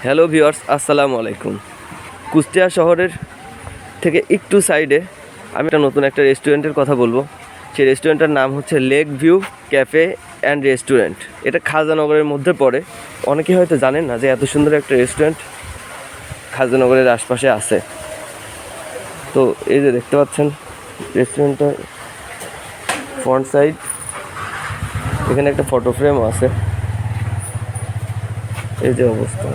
Hello viewers, আসসালামু আলাইকুম। কুষ্টিয়া শহরের থেকে একটু সাইডে আমি নতুন একটা রেস্টুরেন্টের কথা বলবো। সেই রেস্টুরেন্টের নাম হচ্ছে lake view cafe and restaurant. এটা খাজানগরের মধ্যে পড়ে। অনেকে হয়তো জানেন না যে এত সুন্দর একটা রেস্টুরেন্ট খাজানগরের আশপাশে আছে। তো এই যে দেখতে পাচ্ছেন রেস্টুরেন্টটার ফ্রন্ট সাইড, এখানে একটা ফটো ফ্রেমও আছে। এই যে অবস্থা,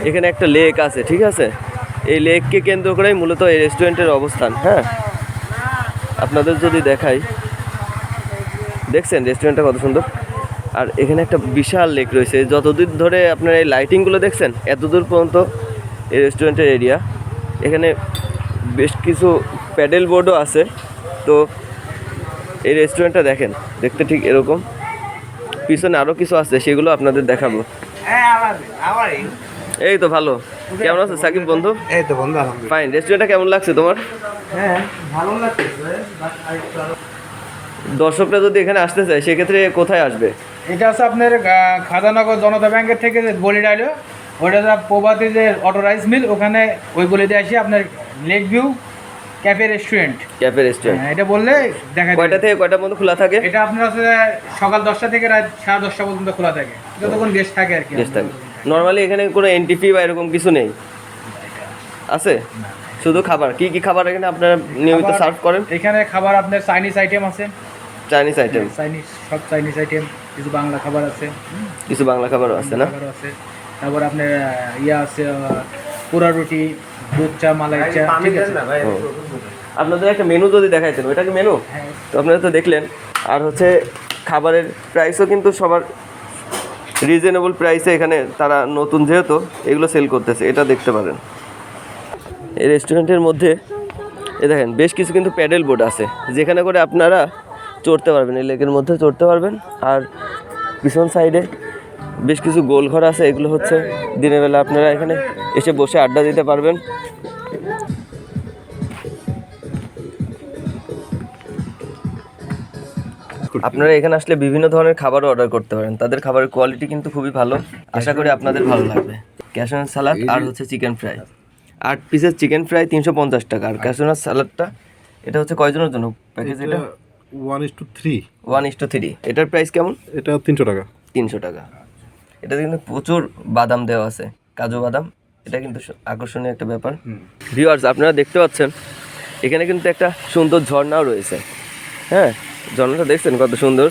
এখানে একটা লেক আছে, ঠিক আছে? এই লেককে কেন্দ্র করেই মূলত এই রেস্টুরেন্টের অবস্থান। হ্যাঁ, আপনাদের যদি দেখাই, দেখছেন রেস্টুরেন্টটা কত সুন্দর। আর এখানে একটা বিশাল লেক রয়েছে। যতদূর ধরে আপনার এই লাইটিংগুলো দেখছেন, এতদূর পর্যন্ত এই রেস্টুরেন্টের এরিয়া। এখানে বেশ কিছু প্যাডেল বোর্ডও আছে। তো এই রেস্টুরেন্টটা দেখেন, দেখতে ঠিক এরকম। পিছনে আরও কিছু আছে, সেগুলো আপনাদের দেখাবো। এই তো ভালো। কেমন আছে সাকিব বন্ধু? এই তো বন্ধু, আলহামদুলিল্লাহ। ফাইন। রেস্টুরেন্টটা কেমন লাগছে তোমার? হ্যাঁ, ভালো লাগছে। দর্শকরা যদি এখানে আসতে চায় সেক্ষেত্রে কোথায় আসবে? এটা হচ্ছে আপনার খাজানগর জনতা ব্যাংকের থেকে যে গলি ডাইলো, ওইটা প্রভাতী যে অটো রাইস মিল, ওখানে ওই গলিতে আসি আপনার lake view cafe restaurant. Cafe restaurant. এটা বললে দেখা যায়। কয়টা থেকে কয়টা পর্যন্ত খোলা থাকে? এটা আপনার হচ্ছে সকাল 10টা থেকে রাত 10:30 পর্যন্ত খোলা থাকে, যতক্ষণ গেস্ট থাকে আর কি। গেস্ট থাকে। নর্মালি এখানে কোনো এন্ট্রি ফি বা এরকম কিছু নেই? আছে শুধু খাবার? কি কি খাবার এখানে আপনারা নিয়মিত সার্ভ করেন? এখানে খাবার আপনার চাইনিজ আইটেম আছে, চাইনিজ আইটেম, সব চাইনিজ আইটেম, কিছু বাংলা খাবার আছে, কিছু বাংলা খাবারও আছে না? খাবার আছে। তারপর আপনার ইয়া আছে, পুরা রুটি, দুধ চা, মালাই চা, ঠিক আছে। আপনাদের একটা মেনু যদি দেখাইতেন, ওইটা কি মেনু? তো আপনারা তো দেখলেন। আর হচ্ছে খাবারের প্রাইসও কিন্তু সবার রিজনেবল প্রাইসে এখানে তারা নতুন যেহেতু এগুলো সেল করতেছে, এটা দেখতে পারেন। এই রেস্টুরেন্টের মধ্যে এ দেখেন বেশ কিছু কিন্তু প্যাডেল বোর্ড আছে, যেখানে করে আপনারা চড়তে পারবেন, এই লেকের মধ্যে চড়তে পারবেন। আর পিছন সাইডে বেশ কিছু গোল ঘর আছে, এগুলো হচ্ছে দিনের বেলা আপনারা এখানে এসে বসে আড্ডা দিতে পারবেন। আপনারা এখানে আসলে বিভিন্ন ধরনের খাবারও অর্ডার করতে পারেন। তাদের খাবারের কোয়ালিটি কিন্তু খুবই ভালো। আশা করি আপনাদের ভালো লাগবে। ক্যাশনার সালাদ আর হচ্ছে চিকেন ফ্রাই, 8 পিসের চিকেন ফ্রাই 350 টাকা। আর ক্যাশনার সালাদটা এটা হচ্ছে কয়জনের জন্য প্যাকেজ? এটা 1:3। 1:3। এটার প্রাইস কেমন? এটা 300 টাকা। 300 টাকা। এটাতে কিন্তু প্রচুর বাদাম দেওয়া আছে, কাজু বাদাম। এটা কিন্তু আকর্ষণীয় একটা ব্যাপার। ভিউয়ার্স, আপনারা দেখতে পাচ্ছেন এখানে কিন্তু একটা সুন্দর ঝর্ণাও রয়েছে। হ্যাঁ, ঝর্ণাটা দেখছেন কত সুন্দর।